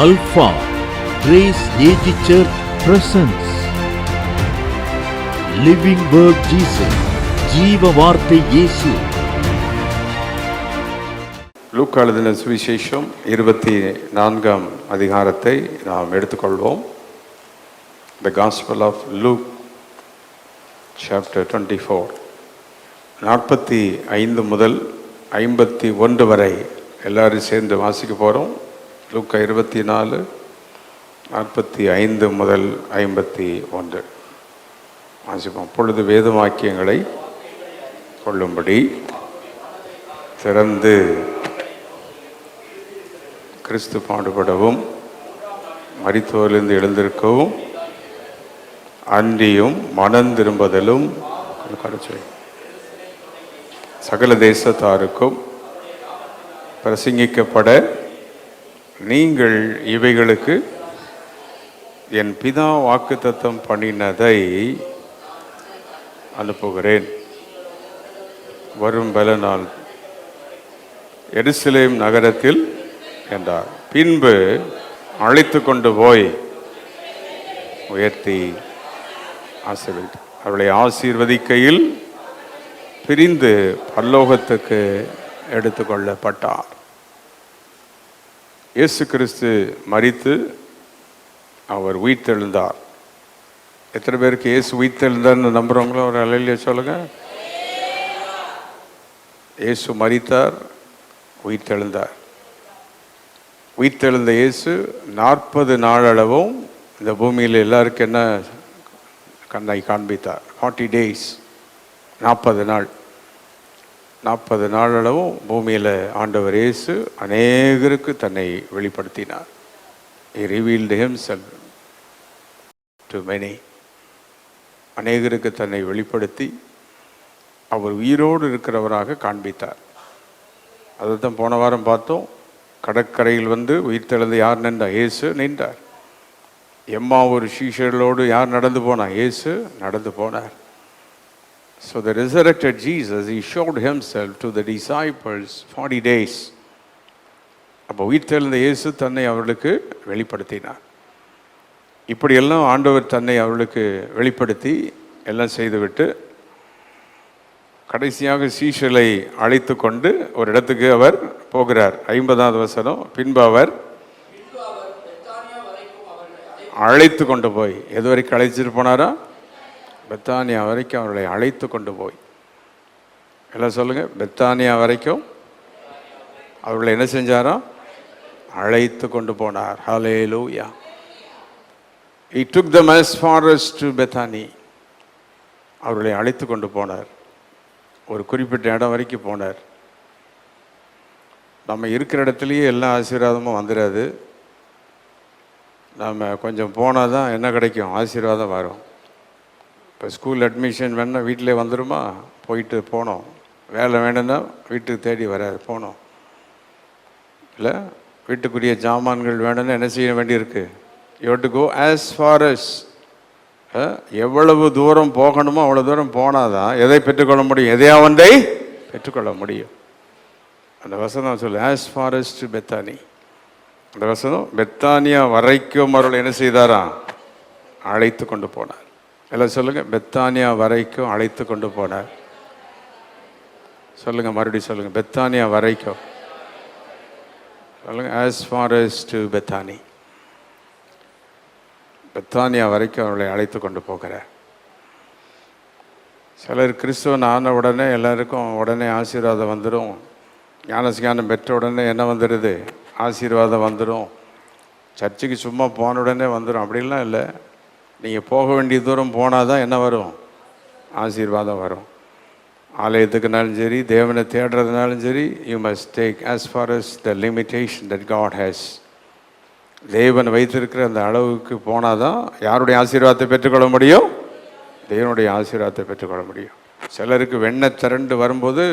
Alpha Grace AG Church presents Living Word Jesus, ஜீவ வார்த்தை இயேசு. லூக்கா எழுதின சுவிசேஷம் 24ஆம் அதிகாரத்தை நாம் எடுத்துக்கொள்வோம். The Gospel of Luke chapter 24. 45 முதல் 51 வரை எல்லாரும் சேர்ந்து வாசிக்க போகிறோம். லூக்கா 24, 45 முதல் 51 வாசிப்போம். அப்பொழுது வேத வாக்கியங்களை கொள்ளும்படி திறந்து கிறிஸ்து பாடுபடவும் மரித்தோரிலிருந்து எழுந்திருக்கவும் அன்றியும் மனம் திரும்புதலும் சகல தேசத்தாருக்கும் பிரசங்கிக்கப்பட நீங்கள் இவைகளுக்கு என் பிதா வாக்குத்தத்தம் பண்ணினதை அனுப்புகிறேன். வரும் பலனால் எருசலேம் நகரத்தில் என்றார். பின்பு அழைத்து கொண்டு போய் உயர்த்தி ஆசீர்வதித்தார். அவளை ஆசீர்வதிக்கையில் பிரிந்து பரலோகத்துக்கு எடுத்துக்கொள்ளப்பட்டார். இயேசு கிறிஸ்து மரித்து அவர் உயிர்த்தெழுந்தார். எத்தனை பேருக்கு இயேசு உயிர்த்தெழுந்தார்னு நம்புறவங்களோ ஒரு அல்லேலூயா சொல்லுங்க. இயேசு மரித்தார், உயிர்த்தெழுந்தார். உயிர்த்தெழுந்த இயேசு 40 நாளளவும் இந்த பூமியில் எல்லாருக்கும் என்ன கண்ணை காண்பித்தார். 40 days, 40 நாள். 40 நாளளவும் பூமியில் ஆண்டவர் இயேசு அநேகருக்கு தன்னை வெளிப்படுத்தினார். He revealed himself to many. அநேகருக்கு தன்னை வெளிப்படுத்தி அவர் உயிரோடு இருக்கிறவராக காண்பித்தார். அதை தான் போன வாரம் பார்த்தோம். கடற்கரையில் வந்து உயிர்த்தெழுந்து யார் நின்றார்? இயேசு நின்றார். எம்மா ஒரு சீஷர்களோடு யார் நடந்து போனார்? இயேசு நடந்து போனார். So the resurrected Jesus, he showed himself to the disciples 40 days. அப்போ உயிர்த்தெழுந்த இயேசு தன்னை அவர்களுக்கு வெளிப்படுத்தினார். இப்படியெல்லாம் ஆண்டவர் தன்னை அவர்களுக்கு வெளிப்படுத்தி எல்லாம் செய்துவிட்டு கடைசியாக சீஷலை அழைத்து கொண்டு ஒரு இடத்துக்கு அவர் போகிறார். 50வது வசனம். பின்பு அவர் அழைத்து கொண்டு போய், எது வரைக்கும் அழைச்சிட்டு போனாரா? பெத்தானியா வரைக்கும் அவர்களை அழைத்து கொண்டு போய். எல்லாம் சொல்லுங்க. பெத்தானியா வரைக்கும் அவர்களை என்ன செஞ்சாரோ? அழைத்து கொண்டு போனார். ஹல்லேலூயா. He took them as far as to Bethany. அவர்களை அழைத்து கொண்டு போனார். ஒரு குறிப்பிட்ட இடம் வரைக்கும் போனார். நம்ம இருக்கிற இடத்துலையே எல்லா ஆசீர்வாதமும் வந்துடாது. நம்ம கொஞ்சம் போனால் தான் என்ன கிடைக்கும்? ஆசீர்வாதம் வரும். இப்போ ஸ்கூல் அட்மிஷன் வேணுன்னா வீட்டிலே வந்துடுமா? போயிட்டு போனோம். வேலை வேணும்னா வீட்டுக்கு தேடி வராது, போனோம். இல்லை, வீட்டுக்குரிய ஜாமான்கள் வேணும்னா என்ன செய்ய வேண்டியிருக்கு? You have to go as far as. எவ்வளவு தூரம் போகணுமோ அவ்வளோ தூரம் போனால் தான் எதை பெற்றுக்கொள்ள முடியும்? எதையா ஒன்றை பெற்றுக்கொள்ள முடியும். அந்த வசனம் சொல்லு, as far us to Bethany. அந்த வசனம் பெத்தானியா வரைக்கும் அவர்கள் என்ன செய்தாரா? அழைத்து கொண்டு போனார். எல்லாம் சொல்லுங்க. பெத்தானியா வரைக்கும் அழைத்து கொண்டு போனார். சொல்லுங்க, மறுபடியும் சொல்லுங்க. பெத்தானியா வரைக்கும் சொல்லுங்க. as far as to Bethany. Bethany வரைக்கும் அவர்களை அழைத்து கொண்டு போகிறார். சிலர் கிறிஸ்துவன் ஆன உடனே எல்லாருக்கும் உடனே ஆசீர்வாதம் வந்துடும். ஞானஸ்நானம் பெற்ற உடனே என்ன வந்துடுது? ஆசீர்வாதம் வந்துடும். சர்ச்சுக்கு சும்மா போன உடனே வந்துடும். அப்படிலாம் இல்லை. நீங்கள் போக வேண்டிய தூரம் போனால் தான் என்ன வரும்? ஆசீர்வாதம் வரும். ஆலயத்துக்குனாலும் சரி, தேவனை தேடுறதுனாலும் சரி, you must take as far as the limitation that God has. தேவன் வைத்திருக்கிற அந்த அளவுக்கு போனால் தான் யாருடைய ஆசீர்வாதத்தை பெற்றுக்கொள்ள முடியும்? தேவனுடைய ஆசீர்வாதத்தை பெற்றுக்கொள்ள முடியும். சிலருக்கு வெண்ணெய் திரண்டு வரும்போது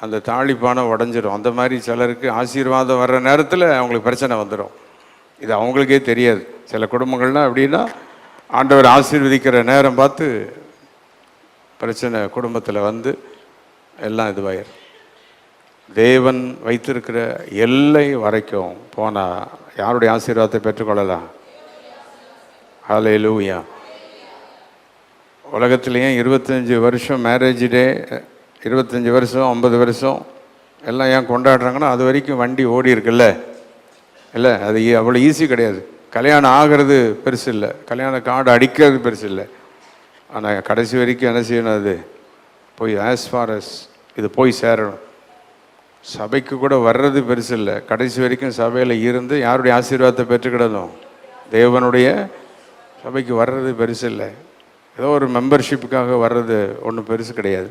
அந்த தாளிப்பானை உடஞ்சிரும். அந்த மாதிரி சிலருக்கு ஆசீர்வாதம் வர்ற நேரத்தில் அவங்களுக்கு பிரச்சனை வந்துடும். இது அவங்களுக்கே தெரியாது. சில குடும்பங்கள்லாம் எப்படின்னா, ஆண்டவர் ஆசீர்வதிக்கிற நேரம் பார்த்து பிரச்சனை குடும்பத்தில் வந்து எல்லாம் இதுவாயிரும். தேவன் வைத்திருக்கிற எல்லை வரைக்கும் போனால் யாருடைய ஆசீர்வாதத்தை பெற்றுக்கொள்ளலாம்? ஹல்லேலூயா. உலகத்துலேயே 25 வருஷம் மேரேஜ் டே, 25 வருஷம் 50 வருஷம் எல்லாம் ஏன் கொண்டாடுறாங்கன்னா அது வரைக்கும் வண்டி ஓடி இருக்குல்ல. இல்லை, அது அவ்வளோ ஈஸி கிடையாது. கல்யாணம் ஆகிறது பெருசு இல்லை, கல்யாண கார்டு அடிக்கிறது பெருசு இல்லை. ஆனால் கடைசி வரைக்கும் என்ன செய்யணும்? அது போய் ஆஸ் ஃபார் அஸ் இது போய் சேரணும். சபைக்கு கூட வர்றது பெருசு இல்லை, கடைசி வரைக்கும் சபையில் இருந்து யாருடைய ஆசீர்வாதத்தை பெற்றுக்கிடணும்? தேவனுடைய சபைக்கு வர்றது பெருசு இல்லை. ஏதோ ஒரு மெம்பர்ஷிப்புக்காக வர்றது ஒன்றும் பெருசு கிடையாது.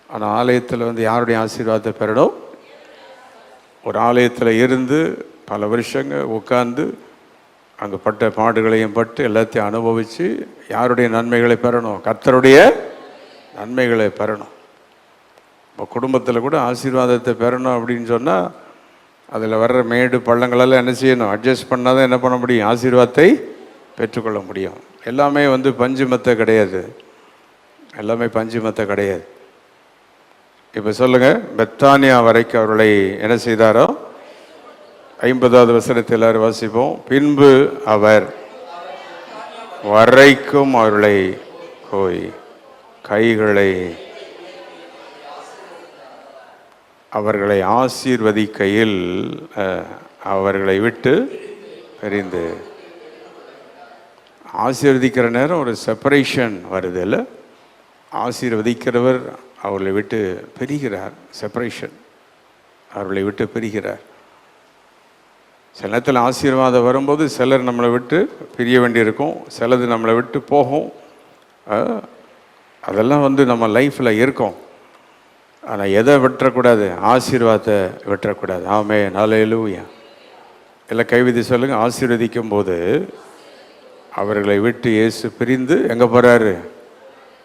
ஆனால் ஆலயத்தில் வந்து யாருடைய ஆசீர்வாதத்தை பெறணும்? ஒரு ஆலயத்தில் இருந்து பல வருஷங்கள் உட்கார்ந்து அங்கே பட்ட பாடுகளையும் பட்டு எல்லாத்தையும் அனுபவித்து யாருடைய நன்மைகளை பெறணும்? கர்த்தருடைய நன்மைகளை பெறணும். இப்போ குடும்பத்தில் கூட ஆசீர்வாதத்தை பெறணும் அப்படின்னு சொன்னால் அதில் வர்ற மேடு பள்ளங்களெல்லாம் என்ன செய்யணும்? அட்ஜஸ்ட் பண்ணால் தான் என்ன பண்ண முடியும்? ஆசீர்வாதத்தை பெற்றுக்கொள்ள முடியும். எல்லாமே வந்து பஞ்சுமத்தை கிடையாது, எல்லாமே பஞ்சுமத்தை கிடையாது. இப்போ சொல்லுங்கள், பெத்தானியா வரைக்கும் அவர்களை என்ன செய்தாரோ? 50வது வசனத்தை எல்லாரும் வாசிப்போம். பின்பு அவர் வரைக்கும் அவர்களை போய் கைகளை அவர்களை ஆசீர்வதிக்கையில் அவர்களை விட்டு பிரிந்து. ஆசீர்வதிக்கிற நேரம் ஒரு செப்பரேஷன் வருது இல்லை? ஆசீர்வதிக்கிறவர் அவர்களை விட்டு பிரிகிறார். செப்பரேஷன், அவர்களை விட்டு பிரிகிறார். சில நேரத்தில் ஆசீர்வாதம் வரும்போது சிலர் நம்மளை விட்டு பிரிய வேண்டியிருக்கும், சிலது நம்மளை விட்டு போகும். அதெல்லாம் வந்து நம்ம லைஃப்பில் இருக்கும். ஆனால் எதை விட்டுறக்கூடாது? ஆசீர்வாதத்தை விட்டுறக்கூடாது. ஆமென், ஹல்லேலூயா. எல்லாம் கைவிதி சொல்லுங்கள். ஆசீர்வதிக்கும் போது அவர்களை விட்டு இயேசு பிரிந்து எங்கே போகிறாரு?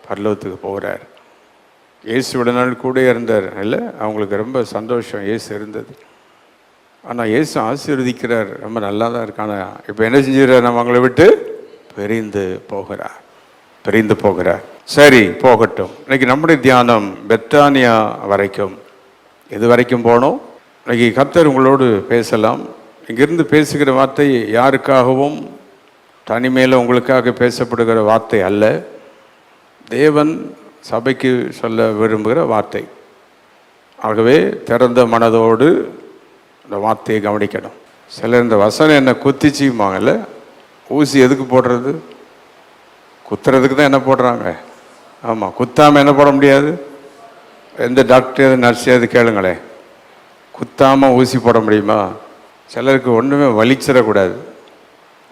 பரலோகத்துக்கு போகிறார். இயேசுவோட நாள் கூட இருந்தார் இல்லை? அவங்களுக்கு ரொம்ப சந்தோஷம் இயேசு இருந்தது. ஆனால் இயேசு ஆசீர்வதிக்கிறார், ரொம்ப நல்லா தான் இருக்கான. இப்போ என்ன செஞ்சுறார்? நம்ம அவங்களை விட்டு பிரிந்து போகிறார், பிரிந்து போகிறார். சரி, போகட்டும். இன்னைக்கு நம்முடைய தியானம் பெத்தானியா வரைக்கும். எது வரைக்கும் போனோம்? இன்னைக்கு கர்த்தர் உங்களோடு பேசலாம். இங்கிருந்து பேசுகிற வார்த்தை யாருக்காகவும் தனிமையில் உங்களுக்காக பேசப்படுகிற வார்த்தை அல்ல, தேவன் சபைக்கு சொல்ல விரும்புகிற வார்த்தை. ஆகவே திறந்த மனதோடு இந்த வார்த்தையை கவனிக்கணும். சிலர் இந்த வசனம் என்ன குத்திச்சுமாங்கல்ல, ஊசி எதுக்கு போடுறது? குத்துறதுக்கு தான் என்ன போடுறாங்க. ஆமாம், குத்தாமல் என்ன போட முடியாது. எந்த டாக்டர் நர்ஸையாவது கேளுங்களேன், குத்தாமல் ஊசி போட முடியுமா? சிலருக்கு ஒன்றுமே வலிச்சிடக்கூடாது,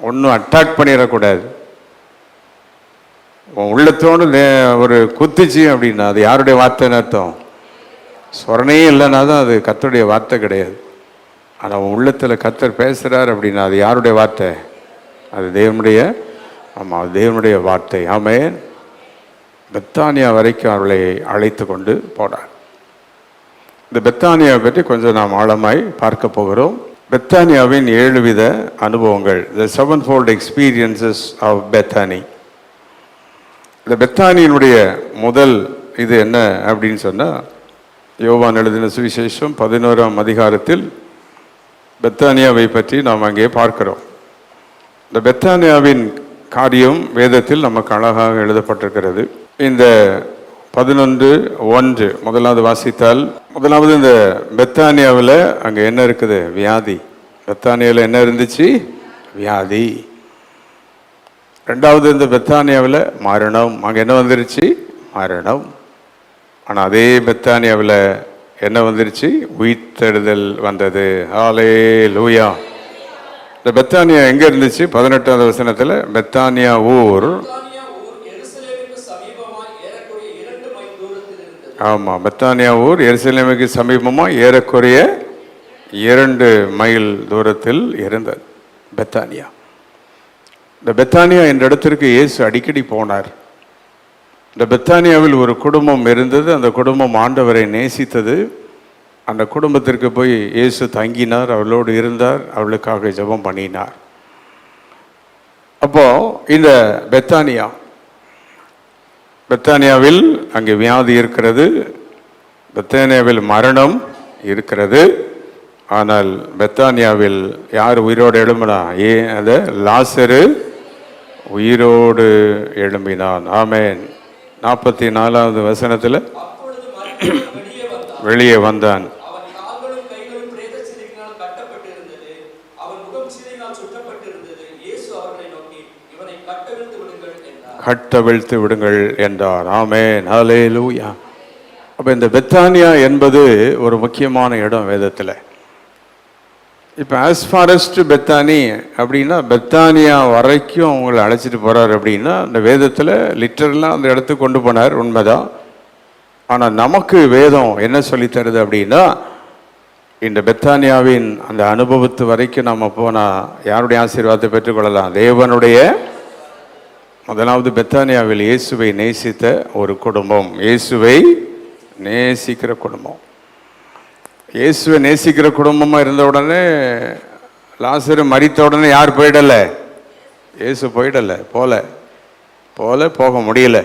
ஒன்றும் அட்டாக் பண்ணிடக்கூடாது. உள்ளத்தோடு ஒரு குத்துச்சு அப்படின்னா அது யாருடைய வார்த்தைன்னு அர்த்தம்? சொரணையே இல்லைன்னா தான் அது கர்த்தருடைய வார்த்தை கிடையாது. ஆனால் உள்ளத்தில் கர்த்தர் பேசுகிறார் அப்படின்னா அது யாருடைய வார்த்தை? அது தேவனுடைய, ஆமாம், அது தேவனுடைய வார்த்தை. ஆமென். பெத்தானியா வரைக்கும் அவர்களை அழைத்து கொண்டு போனார். இந்த பெத்தானியாவை பற்றி கொஞ்சம் நாம் ஆழமாய் பார்க்க போகிறோம். பெத்தானியாவின் 7 வித அனுபவங்கள், the sevenfold experiences of Bethany. இந்த பெத்தானியினுடைய முதல் இது என்ன அப்படின்னு சொன்னால், யோவான் எழுதின சுவிசேஷம் 11ஆம் அதிகாரத்தில் பெத்தானியாவை பற்றி நாம் அங்கே பார்க்கிறோம். இந்த பெத்தானியாவின் காரியம் வேதத்தில் நமக்கு அழகாக எழுதப்பட்டிருக்கிறது. இந்த 11:1 முதலாவது வாசித்தால், முதலாவது இந்த பெத்தானியாவில் அங்கே என்ன இருக்குது? வியாதி. பெத்தானியாவில் என்ன இருந்துச்சு? வியாதி. ரெண்டாவது இந்த பெத்தானியாவில் மரணம். அங்கே என்ன வந்துருச்சு? மரணம். ஆனால் அதே பெத்தானியாவில் என்ன வந்துருச்சு? உயிர்த்தெழுதல் வந்தது. ஹல்லேலூயா. இந்த பெத்தானியா எங்கே இருந்துச்சு? 18வது வசனத்தில் பெத்தானியா ஊர், ஆமாம், பெத்தானியா ஊர் எருசலேமுக்கு சமீபமாக ஏறக்குறைய 2 மைல் தூரத்தில் இருந்தது பெத்தானியா. இந்த பெத்தானியா என்ற இடத்திற்கு இயேசு அடிக்கடி போனார். இந்த பெத்தானியாவில் ஒரு குடும்பம் இருந்தது. அந்த குடும்பம் ஆண்டவரை நேசித்தது. அந்த குடும்பத்திற்கு போய் இயேசு தங்கினார், அவளோடு இருந்தார், அவளுக்காக ஜெபம் பண்ணினார். அப்போ இந்த பெத்தானியாவில் அங்கே வியாதி இருக்கிறது, பெத்தானியாவில் மரணம் இருக்கிறது. ஆனால் பெத்தானியாவில் யார் உயிரோடு எழும்பினா? அது லாசரு உயிரோடு எழும்பினான். ஆமென். 44வது வசனத்தில் வெளியே வந்தான். கட்டவிழ்த்து விடுங்கள் என்றார். ஆமென். ஹல்லேலூயா. அப்போ இந்த பெத்தானியா என்பது ஒரு முக்கியமான இடம் வேதத்தில். இப்போ ஆஸ் ஃபாரஸ்ட் பெத்தானி அப்படின்னா பெத்தானியா வரைக்கும் அவங்களை அழைச்சிட்டு போகிறார் அப்படின்னா அந்த வேதத்தில் லிட்டரலாக அந்த இடத்துக்கு கொண்டு போனார், உண்மைதான். ஆனால் நமக்கு வேதம் என்ன சொல்லித்தருது அப்படின்னா இந்த பெத்தானியாவின் அந்த அனுபவத்து வரைக்கும் நம்ம போனால் யாருடைய ஆசீர்வாதத்தை பெற்றுக்கொள்ளலாம்? தேவனுடைய. முதலாவது பெத்தானியாவில் இயேசுவை நேசித்த ஒரு குடும்பம், இயேசுவை நேசிக்கிற குடும்பம். இயேசுவை நேசிக்கிற குடும்பமாக இருந்த உடனே லாசரு மரித்த உடனே யார் போயிடலை? இயேசு போயிடலை. போக முடியல.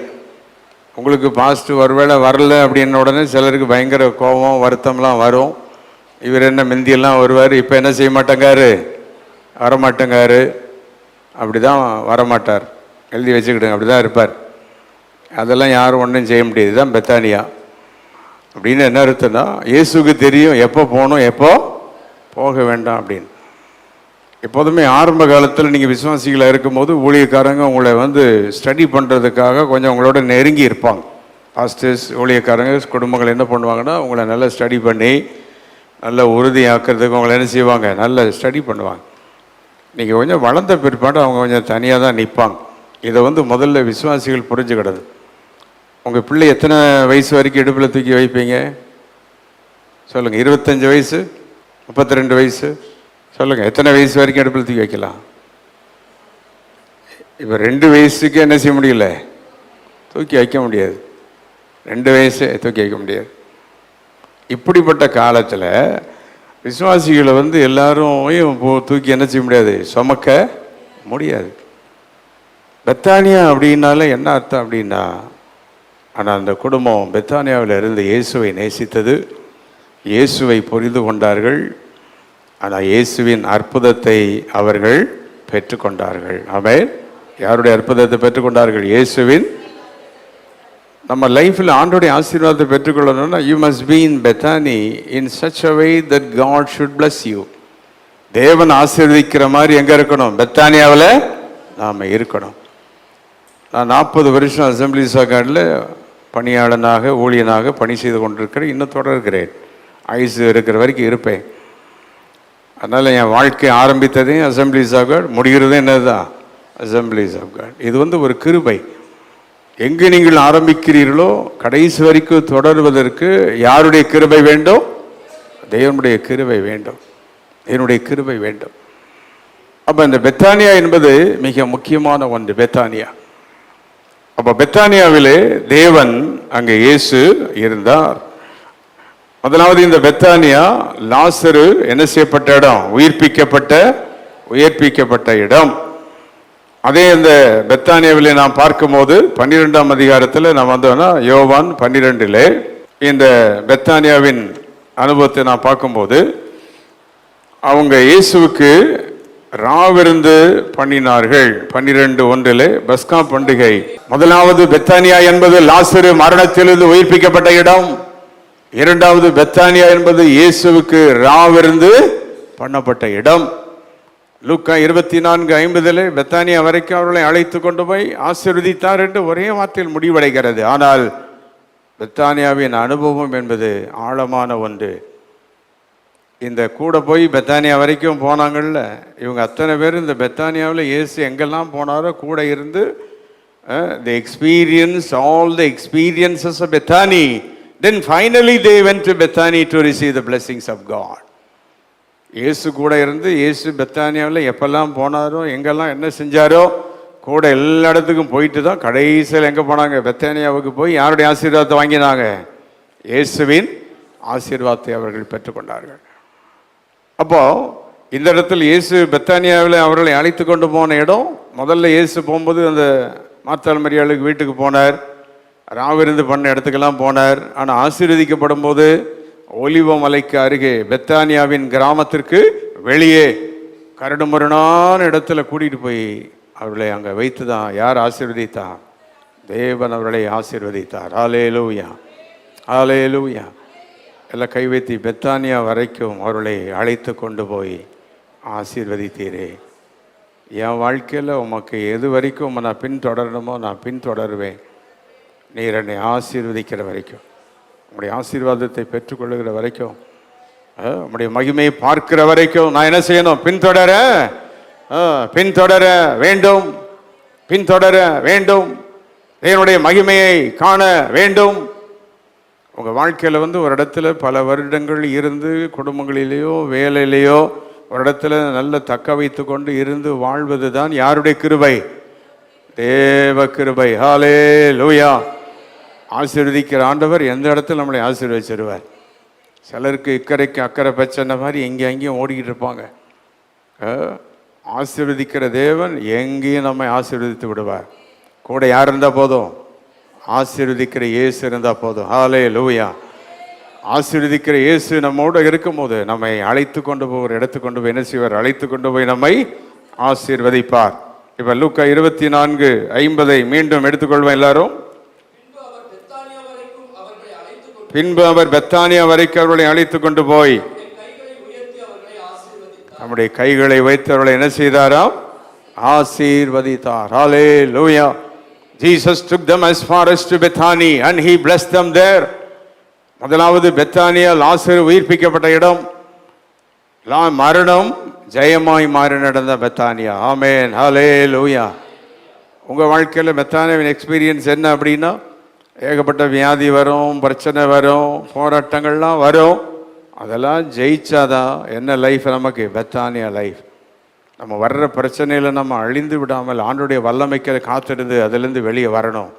உங்களுக்கு பாஸ்ட் ஒருவேளை வரல அப்படின்ன உடனே சிலருக்கு பயங்கர கோபம் வருத்தம்லாம் வரும். இவர் என்ன முந்தியெல்லாம் வருவார், இப்போ என்ன செய்ய மாட்டேங்காரு, வரமாட்டேங்காரு. அப்படி தான் வரமாட்டார், எழுதி வச்சுக்கிடுங்க, அப்படி தான் இருப்பார். அதெல்லாம் யாரும் ஒன்றும் செய்ய முடியாது. இதுதான் பெத்தானியா அப்படின்னு. என்ன அர்த்தம்னா இயேசுக்கு தெரியும் எப்போ போகணும் எப்போ போக வேண்டாம் அப்படின்னு. எப்போதுமே ஆரம்ப காலத்தில் நீங்கள் விசுவாசிகளாக இருக்கும்போது ஊழியக்காரங்க உங்களை ஸ்டடி பண்ணுறதுக்காக கொஞ்சம் உங்களோட நெருங்கி இருப்பாங்க. பாஸ்டர்ஸ், ஊழியக்காரங்க, குடும்பங்கள் என்ன பண்ணுவாங்கன்னா உங்களை நல்லா ஸ்டடி பண்ணி நல்ல உறுதியாக்குறதுக்கு உங்களை என்ன செய்வாங்க, நல்ல ஸ்டடி பண்ணுவாங்க. நீங்கள் கொஞ்சம் வளர்ந்த பிற்பாடு அவங்க கொஞ்சம் தனியாக தான் நிற்பாங்க. இதை முதல்ல விசுவாசிகள் புரிஞ்சுக்கிடுது. உங்கள் பிள்ளை எத்தனை வயசு வரைக்கும் இடுப்பில் தூக்கி வைப்பீங்க சொல்லுங்கள்? 25 வயசு, 32 வயசு, சொல்லுங்கள். எத்தனை வயசு வரைக்கும் இடுப்பில் தூக்கி வைக்கலாம்? இப்போ 2 வயசுக்கு என்ன செய்ய முடியல, தூக்கி வைக்க முடியாது. 2 வயசு தூக்கி வைக்க முடியாது. இப்படிப்பட்ட காலத்தில் விசுவாசிகளை எல்லாரும் தூக்கி என்ன செய்ய முடியாது, சுமக்க முடியாது. பெத்தானியா அப்படின்னால என்ன அர்த்தம் அப்படின்னா, ஆனால் அந்த குடும்பம் பெத்தானியாவில் இருந்து இயேசுவை நேசித்தது, இயேசுவை புரிந்து கொண்டார்கள். ஆனால் இயேசுவின் அற்புதத்தை அவர்கள் பெற்றுக்கொண்டார்கள். ஆமென். யாருடைய அற்புதத்தை பெற்றுக்கொண்டார்கள்? இயேசுவின். நம்ம லைஃப்பில் ஆண்டோடைய ஆசீர்வாதத்தை பெற்றுக்கொள்ளணும்னா you must be in Bethany in such a way that God should bless you. தேவன் ஆசீர்வதிக்கிற மாதிரி எங்கே இருக்கணும்? பெத்தானியாவில் நாம் இருக்கணும். நான் 40 வருஷம் அசம்பிளிஸ் ஆஃப் காடில் பணியாளனாக, ஊழியனாக பணி செய்து கொண்டிருக்கிறேன். இன்னும் தொடர்கிறேன். ஆயுசு இருக்கிற வரைக்கும் இருப்பேன். அதனால் என் வாழ்க்கை ஆரம்பித்ததே அசம்பிளிஸ் ஆஃப் காட், முடிகிறதே என்னதுதான், அசம்பிளிஸ் ஆஃப் காட். இது ஒரு கிருபை. எங்கு நீங்கள் ஆரம்பிக்கிறீர்களோ கடைசி வரைக்கும் தொடர்வதற்கு யாருடைய கிருபை வேண்டும்? தேவனுடைய கிருபை வேண்டும். தேவனுடைய கிருபை வேண்டும். அப்போ இந்த பெத்தானியா என்பது மிக முக்கியமான ஒன்று. பெத்தானியா. அப்போ பெத்தானியாவிலே தேவன், அங்கே இயேசு இருந்தார். முதலாவது இந்த பெத்தானியா லாசரு என்ன செய்யப்பட்ட இடம்? உயிர்ப்பிக்கப்பட்ட இடம். அதே இந்த பெத்தானியாவிலே நாம் பார்க்கும்போது 12ஆம் அதிகாரத்தில் நாம் வந்தோம்னா யோவான் 12 இந்த பெத்தானியாவின் அனுபவத்தை நாம் பார்க்கும்போது அவங்க இயேசுவுக்கு ராவிருந்து பண்ணினார்கள். 12:1 பஸ்கா பண்டிகை. முதலாவது பெத்தானியா என்பது லாசரு மரணத்திலிருந்து உயிர்ப்பிக்கப்பட்ட இடம். இரண்டாவது பெத்தானியா என்பது இயேசுவுக்கு ராவிருந்து பண்ணப்பட்ட இடம். லூக்கா 24:50 பெத்தானியா வரைக்கும் அவர்களை அழைத்து கொண்டு போய் ஆசீர்வதித்தார் என்று ஒரே வார்த்தையில் முடிவடைகிறது. ஆனால் பெத்தானியாவின் அனுபவம் என்பது ஆழமான ஒன்று. இந்த கூட போய் பெத்தானியா வரைக்கும் போனாங்கள்ல, இவங்க அத்தனை பேர் இந்த பெத்தானியாவில் இயேசு எங்கெல்லாம் போனாரோ கூட இருந்து they experienced all the experiences of Bethany. Then finally they went to Bethany to receive the blessings of God. இயேசு கூட இருந்து இயேசு பெத்தானியாவில் எப்பெல்லாம் போனாரோ, எங்கெல்லாம் என்ன செஞ்சாரோ, கூட எல்லா இடத்துக்கும் போயிட்டு தான் கடைசியில் எங்கே போனாங்க? பெத்தானியாவுக்கு போய் யாருடைய ஆசீர்வாதத்தை வாங்கினாங்க? இயேசுவின் ஆசீர்வாதத்தை அவர்கள் பெற்றுக்கொண்டார்கள். அப்போ இந்த இடத்துல இயேசு பெத்தானியாவில் அவர்களை அழைத்து கொண்டு போன இடம். முதல்ல இயேசு போகும்போது அந்த மார்த்தாள் மரியாளுக்கு வீட்டுக்கு போனார், ராவிருந்து பண்ண இடத்துக்கெல்லாம் போனார். ஆனால் ஆசீர்வதிக்கப்படும் போது ஒலிவ மலைக்கு அருகே பெத்தானியாவின் கிராமத்திற்கு வெளியே கரடுமுரடான இடத்துல கூட்டிகிட்டு போய் அவர்களை அங்கே வைத்து தான் யார் ஆசீர்வதித்தார்? தேவன் அவர்களை ஆசீர்வதித்தார். ஹல்லேலூயா, ஹல்லேலூயா. எல்லாம் கை வைத்து பெத்தானியா வரைக்கும் அவர்களை அழைத்து கொண்டு போய் ஆசீர்வதித்தீரே. என் வாழ்க்கையில் உமக்கு எது வரைக்கும் நான் பின்தொடரணுமோ நான் பின்தொடருவேன். நீர் என்னை ஆசீர்வதிக்கிற வரைக்கும், உங்களுடைய ஆசீர்வாதத்தை பெற்றுக்கொள்ளுகிற வரைக்கும், உங்களுடைய மகிமையை பார்க்கிற வரைக்கும் நான் என்ன செய்யணும்? பின்தொடர வேண்டும், பின்தொடர வேண்டும். என்னுடைய மகிமையை காண வேண்டும். உங்கள் வாழ்க்கையில் ஒரு இடத்துல பல வருடங்கள் இருந்து குடும்பங்களிலேயோ வேலையிலேயோ ஒரு இடத்துல நல்ல தக்க வைத்து கொண்டு இருந்து வாழ்வது தான் யாருடைய கிருபை? தேவ கிருபை. ஹல்லேலூயா. ஆசீர்வதிக்கிற ஆண்டவர் எந்த இடத்துல நம்மளை ஆசீர்வதிச்சிருவார். சிலருக்கு இக்கரைக்கு அக்கறை பிரச்சனை மாதிரி எங்கேயும் அங்கேயும் ஓடிக்கிட்டு இருப்பாங்க. ஆசீர்வதிக்கிற தேவன் எங்கேயும் நம்மை ஆசீர்வதித்து விடுவார். கூட யார் இருந்தால் போதும்? ஆசீர்வதிக்கிற இயேசு இருந்தால் போதும். ஹல்லேலூயா. ஆசீர்வதிக்கிற இயேசு நம்மோடு இருக்கும்போது நம்மை அழைத்து கொண்டு போகிற இடத்துக்கு கொண்டு போய் என்ன செய்வார்? அழைத்து கொண்டு போய் நம்மை ஆசீர்வதிப்பார். இப்போ லூக்கா 24:50 மீண்டும் எடுத்துக்கொள்வோம் எல்லாரும். பின்பு அவர் பெத்தானியா வரைக்கும் அவர்களை அழைத்து கொண்டு போய் நம்முடைய கைகளை வைத்து அவர்களை என்ன செய்தாராம்? ஆசீர்வதித்தார். ஹல்லேலூயா. Jesus took them as far as to Bethany and he blessed them there. முதலாவது பெத்தானியா லாசரு உயிர்ப்பிக்கப்பட்ட இடம். மரணம் ஜெயமாய் மாறி நடந்த பெத்தானியா. ஆமென், ஹல்லேலூயா. உங்கள் வாழ்க்கையில் பெத்தானியாவின் எக்ஸ்பீரியன்ஸ் என்ன அப்படின்னா, ஏகப்பட்ட வியாதி வரும், பிரச்சனை வரும், போராட்டங்கள்லாம் வரும். அதெல்லாம் ஜெயிச்சாதான் என்ன லைஃப் நமக்கு? பெத்தானியா லைஃப். நம்ம வர்ற பிரச்சனையில் நம்ம அழிந்து விடாமல் ஆண்டுடைய வல்லமைக்கு காத்திருந்து அதிலிருந்து வெளியே வரணும்.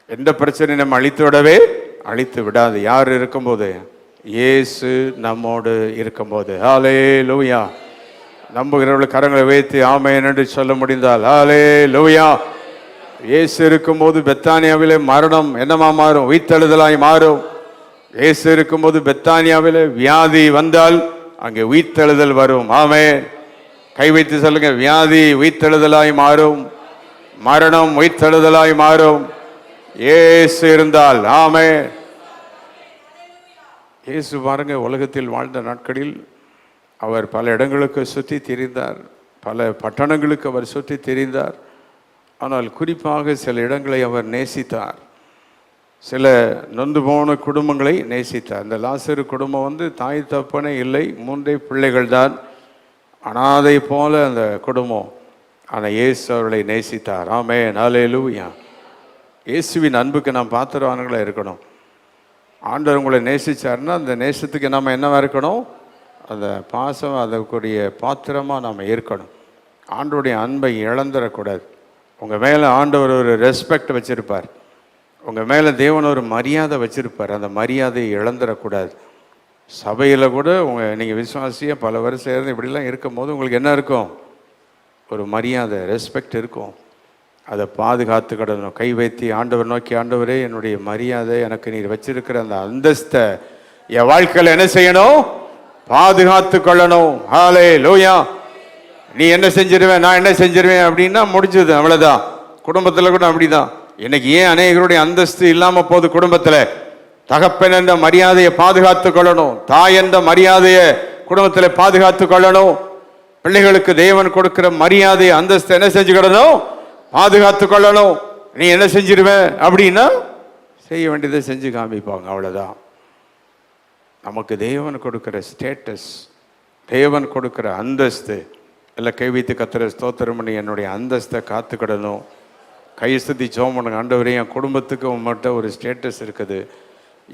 எந்த பிரச்சனையும் நம்ம அழித்து விடவே அழித்து விடாது. யார் இருக்கும்போது? இயேசு நம்மோடு இருக்கும்போது. ஹல்லேலூயா. நம்புகிறவர்கள் கரங்களை வைத்து ஆமென் என்று சொல்ல முடிந்தால் ஹல்லேலூயா. இயேசு இருக்கும்போது பெத்தானியாவிலே மரணம் என்னமா மாறும்? உயிர்த்தெழுதலாய் மாறும். இயேசு இருக்கும்போது பெத்தானியாவிலே வியாதி வந்தால் அங்கே உயிர்த்தெழுதல் வரும். ஆமென். கை வைத்து சொல்லுங்க, வியாதி உயிர்த்தெழுதலாய் மாறும், மரணம் உயிர்த்தெழுதலாய் மாறும். இயேசு இருந்தால். ஆமென். இயேசு பாருங்க, உலகத்தில் வாழ்ந்த நாட்களில் அவர் பல இடங்களுக்கு சுற்றி திரிந்தார், பல பட்டணங்களுக்கு அவர் சுற்றி திரிந்தார். ஆனால் குறிப்பாக சில இடங்களை அவர் நேசித்தார், சில நொந்து போன குடும்பங்களை நேசித்தார். இந்த லாசரு குடும்பம் தாய் தப்பனே இல்லை, 3 பிள்ளைகள் தான், அனாதை போல அந்த குடும்பம். ஆனால் இயேசு அவர்களை நேசித்தார். ஆமென், ஹல்லேலூயா. இயேசுவின் அன்புக்கு நாம் பாத்திரவான்களாக இருக்கணும். ஆண்டவர் உங்களை நேசித்தார்னா அந்த நேசத்துக்கு நம்ம என்னவா இருக்கணும்? அந்த பாசம் அதற்குரிய பாத்திரமாக நாம் இருக்கணும். ஆண்டவருடைய அன்பை இழந்துடக்கூடாது. உங்கள் மேலே ஆண்டவர் ஒரு ரெஸ்பெக்ட் வச்சுருப்பார், உங்கள் மேலே தேவன் ஒரு மரியாதை வச்சுருப்பார். அந்த மரியாதையை இழந்துடக்கூடாது. சபையில் கூட நீங்கள் விசுவாசியாக பல வருஷம் இருந்து இப்படிலாம் இருக்கும்போது உங்களுக்கு என்ன இருக்கும்? ஒரு மரியாதை, ரெஸ்பெக்ட் இருக்கும். அதை பாதுகாத்துக்கிடணும். கை வைத்து ஆண்டவர் நோக்கி, ஆண்டவரே என்னுடைய மரியாதை, எனக்கு நீர் வச்சிருக்கிற அந்த அந்தஸ்தை என் வாழ்க்கையில் என்ன செய்யணும்? பாதுகாத்து கொள்ளணும். ஹல்லேலூயா. நீ என்ன செஞ்சிருவேன், நான் என்ன செஞ்சிருவேன் அப்படின்னா முடிஞ்சது, அவ்வளோதான். குடும்பத்தில் கூட அப்படிதான். இன்னைக்கு ஏன் அநேகருடைய அந்தஸ்து இல்லாமல் போகுது? குடும்பத்தில் தகப்பன் என்ற மரியாதையை பாதுகாத்து கொள்ளணும், தாய் என்ற மரியாதையை குடும்பத்தில் பாதுகாத்து கொள்ளணும். பிள்ளைகளுக்கு தேவன் கொடுக்கிற மரியாதை அந்தஸ்து என்ன செஞ்சுக்கிடணும்? பாதுகாத்து கொள்ளணும். நீ என்ன செஞ்சிருவேன் அப்படின்னா செய்ய வேண்டியதை செஞ்சு காமிப்பாங்க, அவ்வளோதான். நமக்கு தேவன் கொடுக்கிற ஸ்டேட்டஸ், தேவன் கொடுக்கிற அந்தஸ்து எல்லாம் கை வைத்து கத்துற ஸ்தோத்திரம் பண்ணி என்னுடைய அந்தஸ்தை காத்துக்கிடணும். கையஸ்தி ஜெபம் பண்ணுங்க. ஆண்டவரே, என் குடும்பத்துக்கு உங்கள்கிட்ட ஒரு ஸ்டேட்டஸ் இருக்குது,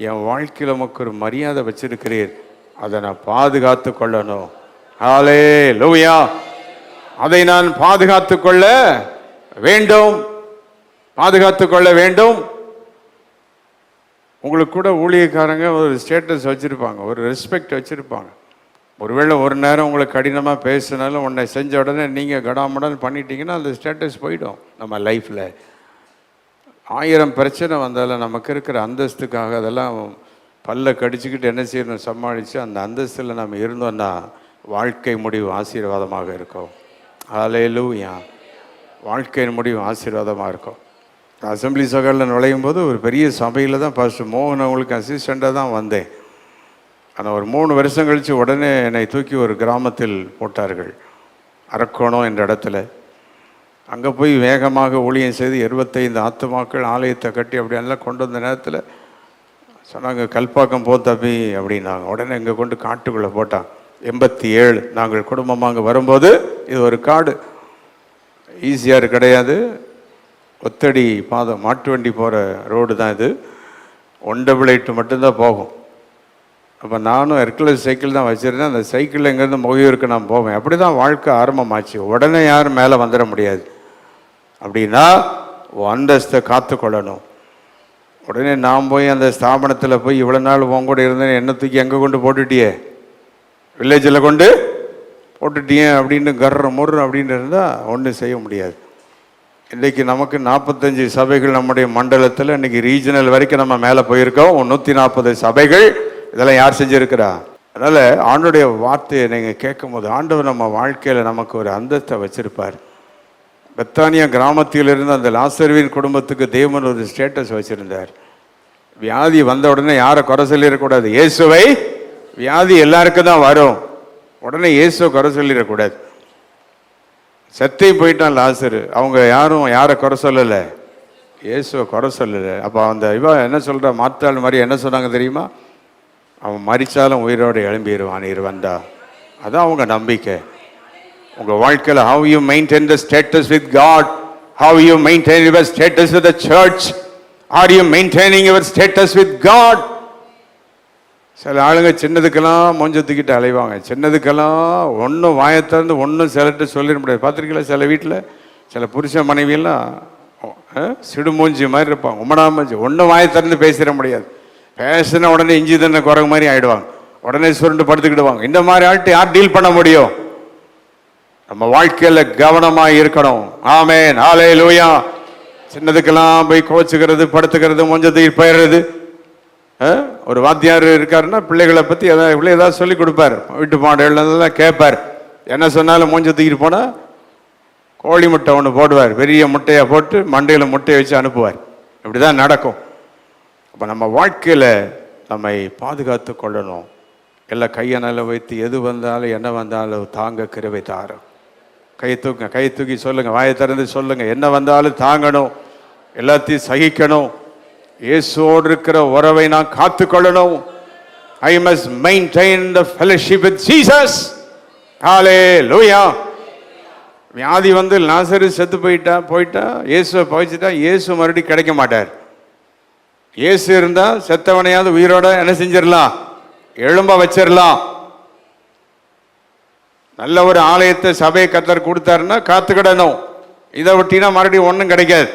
என் வாழ்க்கையில் உமக்கு ஒரு மரியாதை வச்சிருக்கிறீர், அதை நான் பாதுகாத்து கொள்ளணும். ஹல்லேலூயா. அதை நான் பாதுகாத்து கொள்ள வேண்டும், பாதுகாத்து கொள்ள வேண்டும். உங்களுக்கு கூட ஊழியக்காரங்க ஒரு ஸ்டேட்டஸ் வச்சுருப்பாங்க, ஒரு ரெஸ்பெக்ட் வச்சுருப்பாங்க. ஒருவேளை ஒரு நேரம் உங்களுக்கு கடினமாக பேசினாலும் உன்னை செஞ்ச உடனே நீங்கள் கடாமடன் பண்ணிட்டீங்கன்னா அந்த ஸ்டேட்டஸ் போயிடும். நம்ம லைஃப்பில் 1000 பிரச்சனை வந்தாலும் நமக்கு இருக்கிற அந்தஸ்துக்காக அதெல்லாம் பல்ல கடிச்சுக்கிட்டு என்ன செய்யணும், சமாளித்து அந்த அந்தஸ்தில் நம்ம இருந்தோன்னா வாழ்க்கை முடிவு ஆசீர்வாதமாக இருக்கும். ஹல்லேலூயா. வாழ்க்கையின் முடிவு ஆசீர்வாதமாக இருக்கும். அசம்பிளி சகலில் நுழையும் போது ஒரு பெரிய சபையில் தான் பாஸ்டர் மோகன் அவங்களுக்கு அசிஸ்டண்ட்டாக தான் வந்தேன். ஆனால் ஒரு 3 வருஷம் கழித்து உடனே என்னை தூக்கி ஒரு கிராமத்தில் போட்டார்கள், அரக்கோணம் என்ற இடத்துல. அங்கே போய் வேகமாக ஊழியம் செய்து 25 ஆத்துமாக்கள் ஆலயத்தை கட்டி அப்படியெல்லாம் கொண்டு வந்த நேரத்தில் சொன்னாங்க, கல்பாக்கம் போ தம்பி அப்படின்னாங்க. உடனே இங்கே கொண்டு காட்டுக்குள்ளே போட்டான். 87 நாங்கள் குடும்பமாக அங்கே வரும்போது, இது ஒரு காடு, ஈஸியாக கிடையாது, ஒத்தடி பாதம், மாட்டு வண்டி போகிற ரோடு தான் இது, 1 டபுள் 8 மட்டும்தான் போகும். அப்போ நானும் ஹெர்குலஸ் சைக்கிள் தான் வச்சுருந்தேன். அந்த சைக்கிளில் எங்கேருந்து முகையூருக்கு நான் போவேன். அப்படி தான் வாழ்க்கை ஆரம்பமாச்சு. உடனே யாரும் மேலே வந்துட முடியாது. அப்படின்னா அந்தஸ்தை காத்துக்கொள்ளணும். உடனே நான் போய் அந்த ஸ்தாபனத்தில் போய் இவ்வளோ நாள் உன் கூட இருந்தேன், என்ன தூக்கி எங்கே கொண்டு போட்டுட்டியே, வில்லேஜில் கொண்டு போட்டுட்டியே அப்படின்னு கர்ற முர்ற அப்படின்னு இருந்தால் ஒன்றும் செய்ய முடியாது. இன்றைக்கி நமக்கு 45 சபைகள் நம்முடைய மண்டலத்தில், இன்றைக்கி ரீஜனல் வரைக்கும் நம்ம மேலே போயிருக்கோம். 140 சபைகள். இதெல்லாம் யார் செஞ்சுருக்கிறா? அதனால் ஆண்டோடைய வார்த்தையை நீங்கள் கேட்கும் போது ஆண்டவர் நம்ம வாழ்க்கையில் நமக்கு ஒரு அந்தஸ்தை வச்சுருப்பார். பெத்தானியா கிராமத்திலிருந்து அந்த லாசருவின் குடும்பத்துக்கு தேவன் ஒரு ஸ்டேட்டஸ் வச்சுருந்தார். வியாதி வந்த உடனே யாரை குறை சொல்லிடக்கூடாது, இயேசுவை. வியாதி எல்லாருக்கும் தான் வரும், உடனே இயேசுவை குறை சொல்லிடக்கூடாது. செத்தை போயிட்டான் லாசரு, அவங்க யாரும் யாரை குறை சொல்லலை, இயேசுவை குறை சொல்லலை. அப்போ அந்த என்ன சொல்கிற மாற்றாள் மாதிரி என்ன சொன்னாங்க தெரியுமா? அவன் மரித்தாலும் உயிரோடு எழும்பிடுவான் நீர் வந்தா. அதான் அவங்க நம்பிக்கை. உங்கள் வாழ்க்கையில் how you maintain the status with God, how you maintain your status with the church, are you maintaining your status with God? சில ஆளுங்க சின்னதுக்கெல்லாம் மொஞ்ச தூக்கிட்டு அலைவாங்க. சின்னதுக்கெல்லாம் ஒன்றும் வாயத்திறந்து ஒன்றும் சிலட்டு சொல்லிட முடியாது. பார்த்துருக்கீங்களா? சில வீட்டில் சில புருஷ மனைவியெல்லாம் சிடுமூஞ்சி மாதிரி இருப்பாங்க, உமனாமஞ்சி, ஒன்றும் வாயத்திறந்து பேசிட முடியாது. பேசின உடனே இஞ்சி தண்ணி குரங்கு மாதிரி ஆகிடுவாங்க, உடனே சுருண்டு படுத்துக்கிடுவாங்க. இந்த மாதிரி ஆள்கிட்ட யார் டீல் பண்ண முடியும்? நம்ம வாழ்க்கையில் கவனமாக இருக்கணும். ஆமென், ஹல்லேலூயா. சின்னதுக்கெல்லாம் போய் கோச்சுக்கிறது, படுத்துக்கிறது, மொஞ்சத்துக்கு போயிடுறது. ஒரு வாத்தியார் இருக்காருன்னா பிள்ளைகளை பற்றி ஏதாவது சொல்லி கொடுப்பார், வீட்டு பாடலாம் கேட்பார். என்ன சொன்னாலும் மூஞ்ச தூக்கிட்டு போனால் கோழி முட்டை ஒன்று போடுவார், பெரிய முட்டையை போட்டு மண்டையில் முட்டையை வச்சு அனுப்புவார். இப்படி தான் நடக்கும். அப்போ நம்ம வாழ்க்கையில் நம்மை பாதுகாத்து கொள்ளணும். எல்லாம் கையை நல்லா வைத்து எது வந்தாலும் என்ன வந்தாலும் தாங்க கிருபை தாரும். கை தூக்குங்க, கை தூக்கி சொல்லுங்கள், வாயை திறந்து சொல்லுங்கள், என்ன வந்தாலும் தாங்கணும், எல்லாத்தையும் சகிக்கணும். இயேசுவோடு இருக்கிற உறவை நான் காத்துக்கொள்ளணும். I must maintain the fellowship with Jesus. Hallelujah. வியாதி வந்து லாசரு செத்து போயிட்டா இயேசுவை பவிச்சுட்டா இயேசு மறுபடியும் கிடைக்க மாட்டார். இயேசு இருந்தால் செத்தவனையாவது உயிரோட என்ன செஞ்சிடலாம், எழும்ப வச்சிடலாம். நல்ல ஒரு ஆலயத்தை சபையை கர்த்தர் கொடுத்தாருன்னா காத்துக்கிடணும். இதை விட்டினா மறுபடியும் ஒன்றும் கிடைக்காது.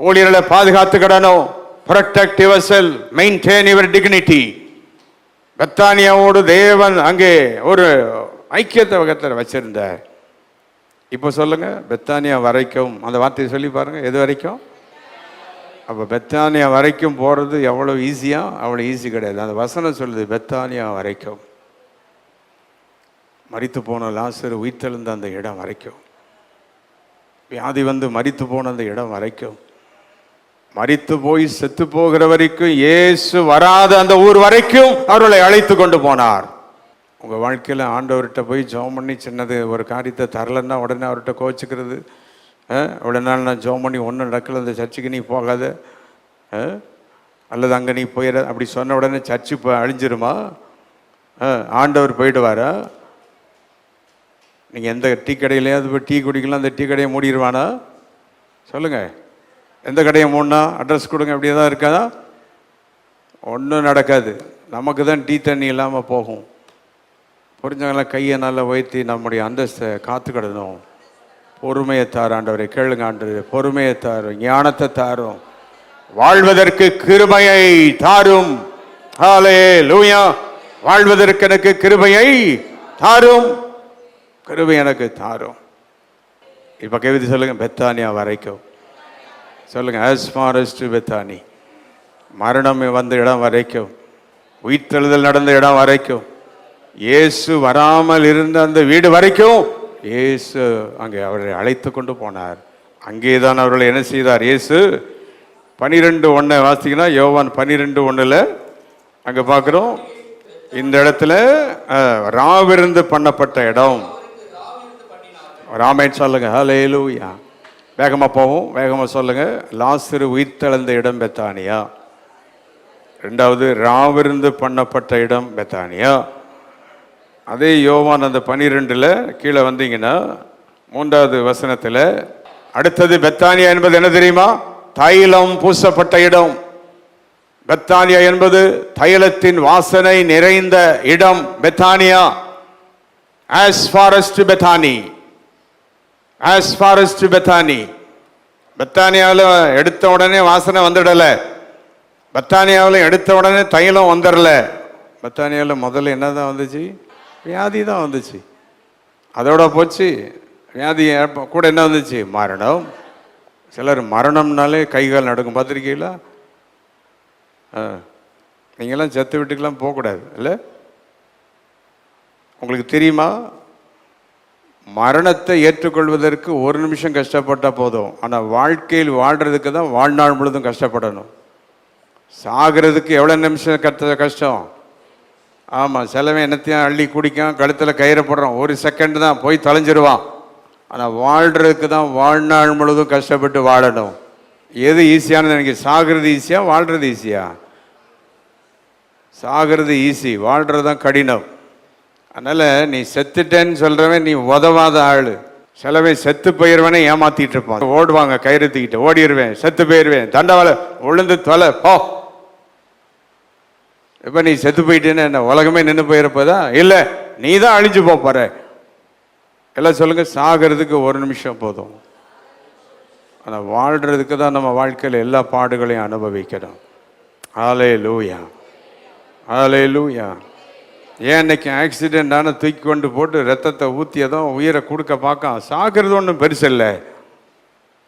ஊழியர்களை பாதுகாத்துக்கிடணும். Protect yourself, maintain your dignity. பெத்தானியாவோடு தேவன் அங்கே ஒரு ஐக்கியத்தை கர்த்தர் வச்சிருந்தார். இப்போ சொல்லுங்க, பெத்தானியா வரைக்கும், அந்த வார்த்தையை சொல்லி பாருங்க, எது வரைக்கும்? அப்போ பெத்தானியா வரைக்கும் போகிறது எவ்வளோ ஈஸியா? அவ்வளோ ஈஸி கிடையாது. அந்த வசனம் சொல்லுது பெத்தானியா வரைக்கும். மரித்து போன லாசரு உயிர்த்தெழுந்த அந்த இடம் வரைக்கும், வியாதி வந்து மரித்து போன அந்த இடம் வரைக்கும், மரித்து போய் செத்து போகிற வரைக்கும், இயேசு வராத அந்த ஊர் வரைக்கும் அவர்களை அழைத்து கொண்டு போனார். உங்கள் வாழ்க்கையில் ஆண்டவர்கிட்ட போய் ஜெபம் பண்ணி சின்னது ஒரு காரியத்தை தரலன்னா உடனே அவர்கிட்ட கோச்சிக்கிறது, இவ்வளோ நாள் நான் ஜெபம் பண்ணி ஒன்றும் நடக்கல, அந்த சர்ச்சுக்கு நீ போகாத, அல்லது அங்கே நீ போயிட, அப்படி சொன்ன உடனே சர்ச்சு இப்போ அழிஞ்சிருமா? ஆண்டவர் போயிடுவாரா? நீங்கள் எந்த டீ கடையிலையாவது போய் டீ குடிக்கலாம், அந்த டீ கடையை மூடிடுவானா? சொல்லுங்கள், எந்த கடையை மூடனா? அட்ரஸ் கொடுங்க, அப்படியே தான் இருக்காதா? ஒன்றும் நடக்காது. நமக்கு தான் டீ தண்ணி இல்லாமல் போகும். புரிஞ்சவங்களாம் கையை நல்லா வைத்து நம்முடைய அந்தஸ்தை காத்துக்கிடணும். பொறுமையை தார் ஆண்டவரை, கேளுங்க ஆண்டவரே, பொறுமையை தாரும், ஞானத்தை தாரும், வாழ்வதற்கு கிருபையை தாரும். ஹல்லேலூயா. வாழ்வதற்கு எனக்கு கிருபையை தாரும், கிருபை எனக்கு தாரும். இப்போ கவிதை சொல்லுங்க, பெத்தானியா வரைக்கும் சொல்லுங்க. as far as to Bethany, மரணம் வந்த இடம் வரைக்கும் உயிர்த்தெழுதல் நடந்த இடம் வரைக்கும், இயேசு வராமல் இருந்த அந்த வீடு வரைக்கும் இயேசு அங்கே அவரை அழைத்து கொண்டு போனார். அங்கேதான் அவர்களை என்ன செய்தார்? இயேசு 12:1 வாசிங்கன்னா, யோவான் 12:1 அங்க பார்க்கிறோம். இந்த இடத்துல ராவிருந்து பண்ணப்பட்ட இடம். ராமேன் சொல்லுங்க. ஹல்லேலூயா. வேகமா போவோம், வேகமா சொல்லுங்க. லாசரு உயிர்த்தெழுந்த இடம் பெத்தானியா. ரெண்டாவது ராவிருந்து பண்ணப்பட்ட இடம் பெத்தானியா. அதே யோவான் அந்த 12 கீழே வந்தீங்கன்னா 3வது வசனத்தில் அடுத்தது பெத்தானியா என்பது என்ன தெரியுமா? தைலம் பூசப்பட்ட இடம். பெத்தானியா என்பது தைலத்தின் வாசனை நிறைந்த இடம். Bethany, as far as to Bethany, as far as to Bethany. பெத்தானியாவில் எடுத்த உடனே வாசனை வந்துடல. பெத்தானியாவில் எடுத்த உடனே தைலம் வந்துடல. பெத்தானியாவில் முதல்ல என்னதான் வந்துச்சு? வியாதி தான் வந்துச்சு. அதோட போச்சு. வியாதி கூட என்ன வந்துச்சு? மரணம். சிலர் மரணம்னாலே கைகால் நடக்கும், பார்த்துருக்கீங்களா? நீங்கள்லாம் செத்து வீட்டுக்கெல்லாம் போகக்கூடாது இல்லை? உங்களுக்கு தெரியுமா, மரணத்தை ஏற்றுக்கொள்வதற்கு ஒரு நிமிஷம் கஷ்டப்பட்டால் போதும். ஆனால் வாழ்க்கையில் வாழ்கிறதுக்கு தான் வாழ்நாள் முழுதும் கஷ்டப்படணும். சாகிறதுக்கு எவ்வளோ நிமிஷம் கஷ்டம்? ஆமாம், சிலவன் என்னத்தையும் அள்ளி குடிக்கான், கழுத்தில் கயிறை போடுறான், ஒரு செகண்ட் தான் போய் தொலைஞ்சிருவான். ஆனால் வாழ்கிறதுக்கு தான் வாழ்நாள் முழுதும் கஷ்டப்பட்டு வாழணும். எது ஈஸியானது எனக்கு? சாகிறது ஈஸியா, வாழ்கிறது ஈஸியா? சாகிறது ஈஸி, வாழ்கிறது தான் கடினம். அதனால் நீ செத்துட்டேன்னு சொல்கிறவன் நீ உதவாத ஆள். சிலவன் செத்து போயிடுவேனே ஏமாத்திட்டு இருப்பான். ஓடுவாங்க கயிறு தூக்கிட்டு, ஓடிடுவேன், செத்து போயிடுவேன், தண்டவாளை உளுந்து தொலை போ. இப்போ நீ செத்து போயிட்டேன்னு என்ன உலகமே நின்று போயிருப்பதா? இல்லை, நீ தான் அழிஞ்சு போற. எல்லாம் சொல்லுங்க, சாகிறதுக்கு ஒரு நிமிஷம் போதும். ஆனால் வாழ்கிறதுக்கு தான் நம்ம வாழ்க்கையில் எல்லா பாடுகளையும் அனுபவிக்கணும். ஹல்லேலூயா, ஹல்லேலூயா. ஏன் இன்னைக்கு ஆக்சிடென்டான தூக்கி கொண்டு போட்டு ரத்தத்தை ஊற்றியதும் உயிரை கொடுக்க பார்க்க, சாகிறது ஒன்றும் பெருசு இல்லை.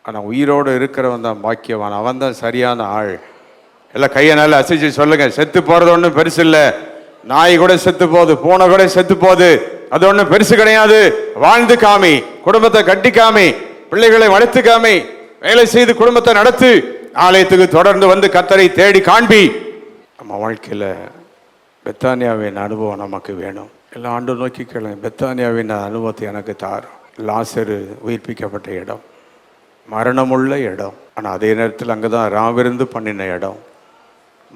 ஆனால் உயிரோடு இருக்கிறவன் தான் பாக்கியவான், அவன் தான் சரியான ஆள். எல்லாம் கையை நல்லா அசைச்சு சொல்லுங்க, செத்து போகிறது ஒன்றும் பெருசு இல்லை. நாய் கூட செத்து போகுது, பூனை கூட செத்து போகுது, அது ஒன்றும் பெருசு கிடையாது. வாழ்ந்து காமி, குடும்பத்தை கட்டி காமி, பிள்ளைகளை வளர்த்து காமி, வேலை செய்து குடும்பத்தை நடத்து, ஆலயத்துக்கு தொடர்ந்து வந்து கர்த்தரை தேடி காண்பி. நம்ம வாழ்க்கையில் பெத்தானியாவின் அனுபவம் நமக்கு வேணும். எல்லாம் ஆண்டு நோக்கி கேளுங்க, பெத்தானியாவின் அனுபவத்தை எனக்கு தாரும். லாசரு உயிர்ப்பிக்கப்பட்ட இடம், மரணமுள்ள இடம். ஆனால் அதே நேரத்தில் அங்கே தான் ராவிருந்து பண்ணின இடம்.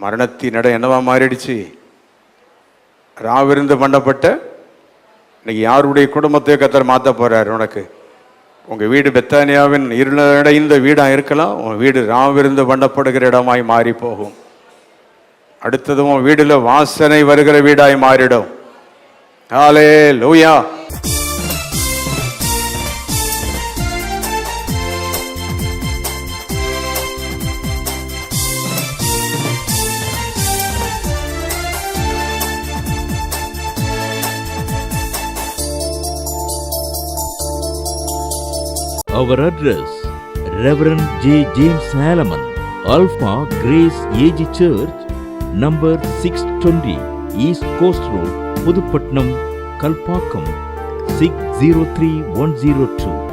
மரணத்தின் இடம் என்னவா மாறிடுச்சு? ராவிருந்து பண்ணப்பட்ட. இன்னைக்கு யாருடைய குடும்பத்தை கர்த்தர் மாற்ற போறாரு உனக்கு? உங்கள் வீடு பெத்தானியாவின் இருளடைந்த வீடாக இருக்கலாம், உன் வீடு ராவிருந்து பண்ணப்படுகிற இடமாய் மாறி போகும். அடுத்ததும் உன் வீடுல வாசனை வருகிற வீடாய் மாறிடும். ஹல்லேலூயா. Our address, Reverend J. James Halaman, Alpha Grace AG Church, number 620, East Coast Road, Pudupatnam, Kalpakkam, 603102.